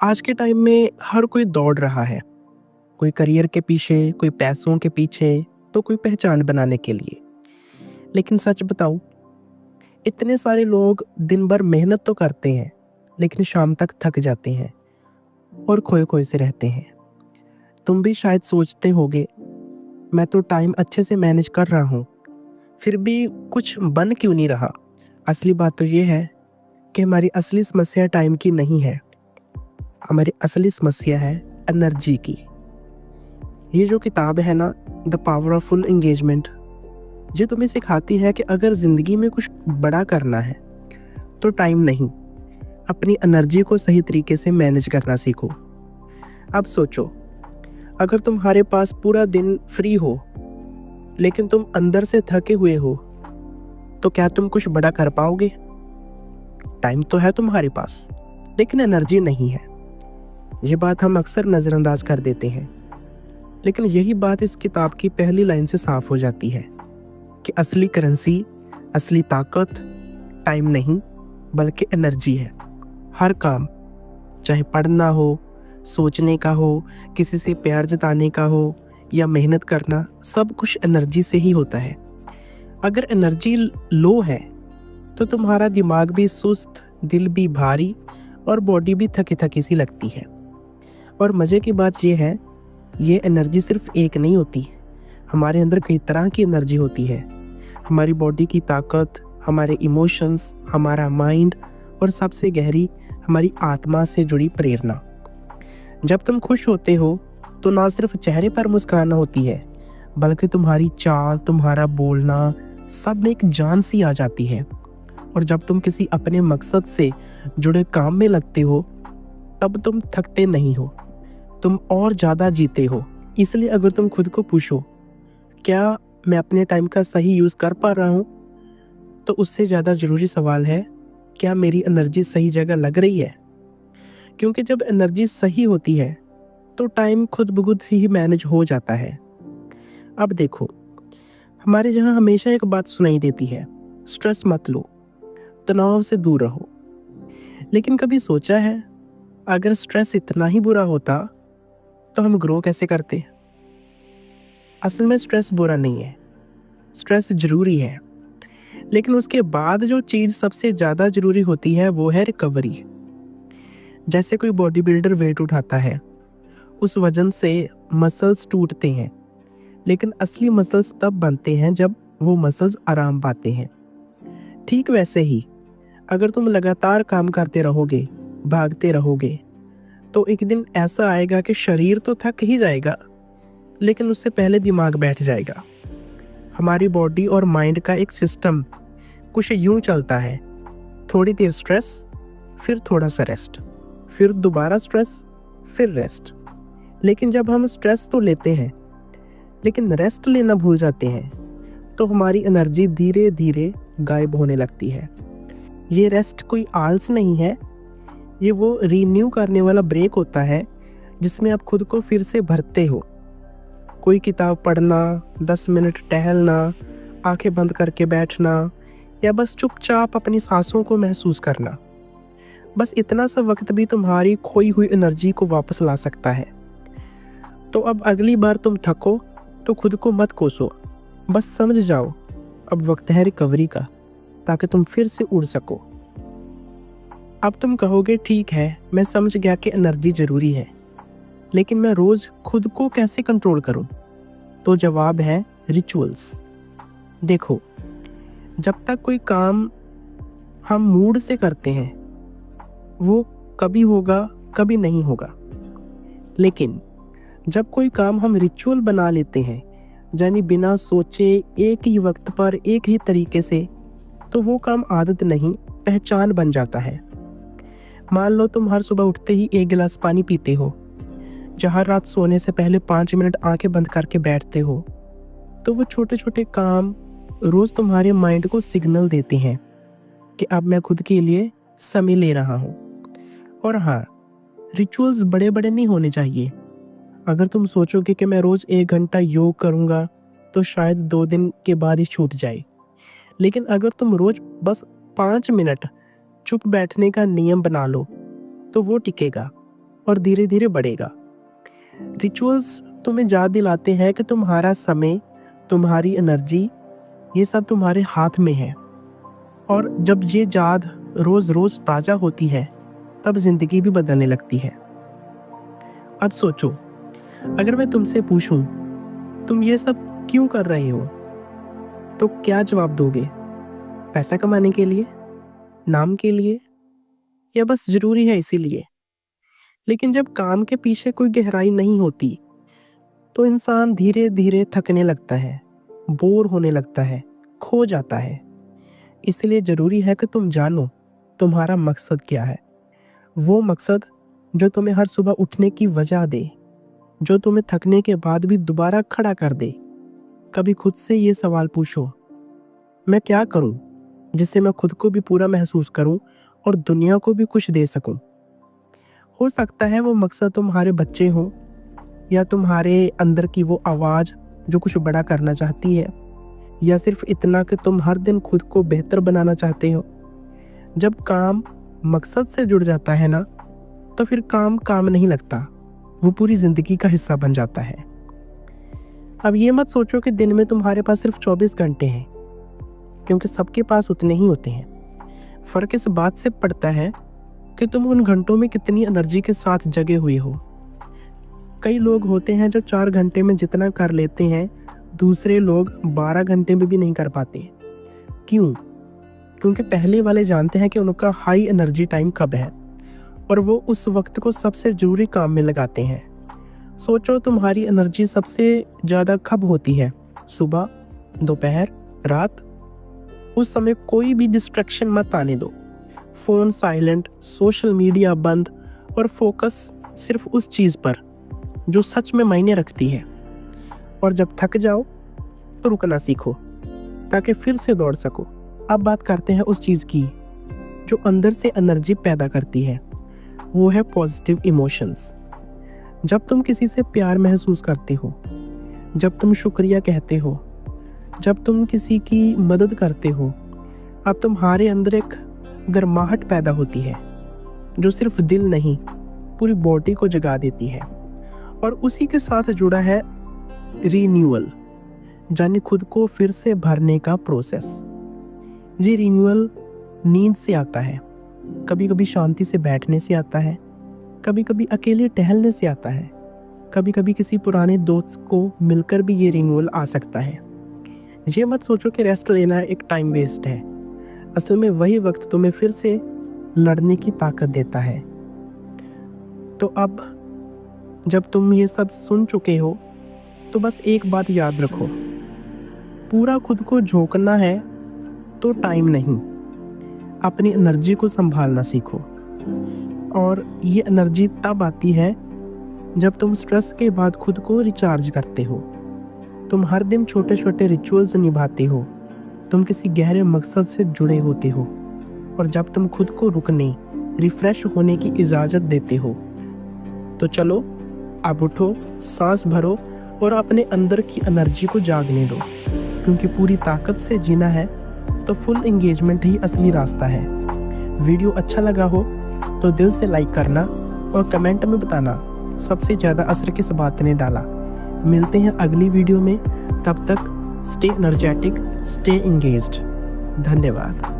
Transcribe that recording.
आज के टाइम में हर कोई दौड़ रहा है। कोई करियर के पीछे, कोई पैसों के पीछे, तो कोई पहचान बनाने के लिए। लेकिन सच बताऊँ, इतने सारे लोग दिन भर मेहनत तो करते हैं, लेकिन शाम तक थक जाते हैं और खोए-खोए से रहते हैं। तुम भी शायद सोचते होगे, मैं तो टाइम अच्छे से मैनेज कर रहा हूँ, फिर भी कुछ बन क्यों नहीं रहा? असली बात तो ये है कि हमारी असली समस्या टाइम की नहीं है। हमारी असली समस्या है एनर्जी की। ये जो किताब है ना, the power of full engagement, ये तुम्हें सिखाती है कि अगर ज़िंदगी में कुछ बड़ा करना है तो टाइम नहीं, अपनी एनर्जी को सही तरीके से मैनेज करना सीखो। अब सोचो, अगर तुम्हारे पास पूरा दिन फ्री हो लेकिन तुम अंदर से थके हुए हो, तो क्या तुम कुछ बड़ा कर पाओगे? टाइम तो है तुम्हारे पास, लेकिन एनर्जी नहीं है। ये बात हम अक्सर नज़रअंदाज कर देते हैं, लेकिन यही बात इस किताब की पहली लाइन से साफ हो जाती है कि असली करेंसी, असली ताकत टाइम नहीं बल्कि एनर्जी है। हर काम, चाहे पढ़ना हो, सोचने का हो, किसी से प्यार जताने का हो या मेहनत करना, सब कुछ एनर्जी से ही होता है। अगर एनर्जी लो है तो तुम्हारा दिमाग भी सुस्त, दिल भी भारी और बॉडी भी थकी थकी सी लगती है। और मज़े की बात यह है, ये एनर्जी सिर्फ एक नहीं होती, हमारे अंदर कई तरह की एनर्जी होती है। हमारी बॉडी की ताकत, हमारे इमोशंस, हमारा माइंड और सबसे गहरी हमारी आत्मा से जुड़ी प्रेरणा। जब तुम खुश होते हो तो ना सिर्फ चेहरे पर मुस्कान होती है, बल्कि तुम्हारी चाल, तुम्हारा बोलना, सब में एक जान सी आ जाती है। और जब तुम किसी अपने मकसद से जुड़े काम में लगते हो, तब तुम थकते नहीं हो, तुम और ज़्यादा जीते हो। इसलिए अगर तुम खुद को पूछो, क्या मैं अपने टाइम का सही यूज़ कर पा रहा हूँ, तो उससे ज़्यादा ज़रूरी सवाल है, क्या मेरी एनर्जी सही जगह लग रही है? क्योंकि जब एनर्जी सही होती है तो टाइम खुद ब खुद ही मैनेज हो जाता है। अब देखो, हमारे यहाँ हमेशा एक बात सुनाई देती है, स्ट्रेस मत लो, तनाव से दूर रहो। लेकिन कभी सोचा है, अगर स्ट्रेस इतना ही बुरा होता तो हम ग्रो कैसे करते? असल में स्ट्रेस बुरा नहीं है, स्ट्रेस ज़रूरी है, लेकिन उसके बाद जो चीज़ सबसे ज़्यादा ज़रूरी होती है वो है रिकवरी। जैसे कोई बॉडी बिल्डर वेट उठाता है, उस वजन से मसल्स टूटते हैं, लेकिन असली मसल्स तब बनते हैं जब वो मसल्स आराम पाते हैं। ठीक वैसे ही, अगर तुम लगातार काम करते रहोगे, भागते रहोगे, तो एक दिन ऐसा आएगा कि शरीर तो थक ही जाएगा, लेकिन उससे पहले दिमाग बैठ जाएगा। हमारी बॉडी और माइंड का एक सिस्टम कुछ यूं चलता है, थोड़ी देर स्ट्रेस, फिर थोड़ा सा रेस्ट, फिर दोबारा स्ट्रेस, फिर रेस्ट। लेकिन जब हम स्ट्रेस तो लेते हैं, लेकिन रेस्ट लेना भूल जाते हैं, तो हमारी एनर्जी धीरे धीरे गायब होने लगती है। ये रेस्ट कोई आलस नहीं है, ये वो रीन्यू करने वाला ब्रेक होता है जिसमें आप खुद को फिर से भरते हो। कोई किताब पढ़ना, 10 मिनट टहलना, आंखें बंद करके बैठना या बस चुपचाप अपनी सांसों को महसूस करना, बस इतना सा वक्त भी तुम्हारी खोई हुई एनर्जी को वापस ला सकता है। तो अब अगली बार तुम थको तो खुद को मत कोसो, बस समझ जाओ अब वक्त है रिकवरी का, ताकि तुम फिर से उड़ सको। अब तुम कहोगे, ठीक है, मैं समझ गया कि एनर्जी ज़रूरी है, लेकिन मैं रोज़ खुद को कैसे कंट्रोल करूं? तो जवाब है रिचुअल्स। देखो, जब तक कोई काम हम मूड से करते हैं, वो कभी होगा, कभी नहीं होगा। लेकिन जब कोई काम हम रिचुअल बना लेते हैं, यानी बिना सोचे एक ही वक्त पर एक ही तरीके से, तो वो काम आदत नहीं, पहचान बन जाता है। मान लो तुम हर सुबह उठते ही 1 गिलास पानी पीते हो, जहाँ रात सोने से पहले 5 मिनट आंखें बंद करके बैठते हो, तो वो छोटे छोटे काम रोज़ तुम्हारे माइंड को सिग्नल देते हैं कि अब मैं खुद के लिए समय ले रहा हूँ। और हाँ, रिचुअल्स बड़े बड़े नहीं होने चाहिए। अगर तुम सोचोगे कि मैं रोज़ 1 घंटा योग करूँगा, तो शायद 2 दिन के बाद ही छूट जाए। लेकिन अगर तुम रोज़ बस 5 मिनट चुप बैठने का नियम बना लो, तो वो टिकेगा। और धीरे धीरे बढ़ेगा। रिचुअल्स तुम्हें याद दिलाते हैं कि तुम्हारा समय, तुम्हारी एनर्जी, ये सब तुम्हारे हाथ में है। और जब ये याद रोज रोज ताजा होती है तब जिंदगी भी बदलने लगती है। अब सोचो, अगर मैं तुमसे पूछूं तुम ये सब क्यों कर रहे हो, तो क्या जवाब दोगे? पैसा कमाने के लिए, नाम के लिए, या बस जरूरी है इसीलिए? लेकिन जब काम के पीछे कोई गहराई नहीं होती तो इंसान धीरे धीरे थकने लगता है, बोर होने लगता है, खो जाता है। इसलिए जरूरी है कि तुम जानो तुम्हारा मकसद क्या है। वो मकसद जो तुम्हें हर सुबह उठने की वजह दे, जो तुम्हें थकने के बाद भी दोबारा खड़ा कर दे। कभी खुद से ये सवाल पूछो, मैं क्या करूं जिससे मैं खुद को भी पूरा महसूस करूं और दुनिया को भी कुछ दे सकूं। हो सकता है वो मकसद तुम्हारे बच्चे हों, या तुम्हारे अंदर की वो आवाज़ जो कुछ बड़ा करना चाहती है, या सिर्फ इतना कि तुम हर दिन खुद को बेहतर बनाना चाहते हो। जब काम मकसद से जुड़ जाता है ना, तो फिर काम काम नहीं लगता, वो पूरी ज़िंदगी का हिस्सा बन जाता है। अब ये मत सोचो कि दिन में तुम्हारे पास सिर्फ 24 घंटे हैं, क्योंकि सबके पास उतने ही होते हैं। फ़र्क इस बात से पड़ता है कि तुम उन घंटों में कितनी एनर्जी के साथ जगे हुए हो। कई लोग होते हैं जो 4 घंटे में जितना कर लेते हैं, दूसरे लोग 12 घंटे में भी नहीं कर पाते। क्यों? क्योंकि पहले वाले जानते हैं कि उनका हाई एनर्जी टाइम कब है और वो उस वक्त को सबसे ज़रूरी काम में लगाते हैं। सोचो, तुम्हारी एनर्जी सबसे ज़्यादा कब होती है? सुबह, दोपहर, रात? उस समय कोई भी डिस्ट्रैक्शन मत आने दो। फ़ोन साइलेंट, सोशल मीडिया बंद, और फोकस सिर्फ उस चीज़ पर जो सच में मायने रखती है। और जब थक जाओ तो रुकना सीखो ताकि फिर से दौड़ सको। अब बात करते हैं उस चीज़ की जो अंदर से एनर्जी पैदा करती है। वो है पॉजिटिव इमोशंस। जब तुम किसी से प्यार महसूस करते हो, जब तुम शुक्रिया कहते हो, जब तुम किसी की मदद करते हो, अब तुम्हारे अंदर एक गर्माहट पैदा होती है जो सिर्फ दिल नहीं, पूरी बॉडी को जगा देती है। और उसी के साथ जुड़ा है रीन्यूअल, यानी खुद को फिर से भरने का प्रोसेस। ये रीन्यूअल नींद से आता है, कभी कभी शांति से बैठने से आता है, कभी कभी अकेले टहलने से आता है, कभी कभी किसी पुराने दोस्त को मिलकर भी ये रीन्यूअल आ सकता है। ये मत सोचो कि रेस्ट लेना एक टाइम वेस्ट है। असल में वही वक्त तुम्हें फिर से लड़ने की ताकत देता है। तो अब जब तुम ये सब सुन चुके हो तो बस एक बात याद रखो, पूरा खुद को झोंकना है तो टाइम नहीं, अपनी एनर्जी को संभालना सीखो। और ये एनर्जी तब आती है जब तुम स्ट्रेस के बाद खुद को रिचार्ज करते हो। तुम हर दिन छोटे छोटे रिचुअल्स निभाते हो, तुम किसी गहरे मकसद से जुड़े होते हो, और जब तुम खुद को रुकने, रिफ्रेश होने की इजाज़त देते हो। तो चलो अब उठो, सांस भरो और अपने अंदर की एनर्जी को जागने दो, क्योंकि पूरी ताकत से जीना है तो फुल एंगेजमेंट ही असली रास्ता है। वीडियो अच्छा लगा हो तो दिल से लाइक करना और कमेंट में बताना सबसे ज़्यादा असर किस बात ने डाला। मिलते हैं अगली वीडियो में, तब तक स्टे एनर्जेटिक, स्टे एंगेज्ड। धन्यवाद।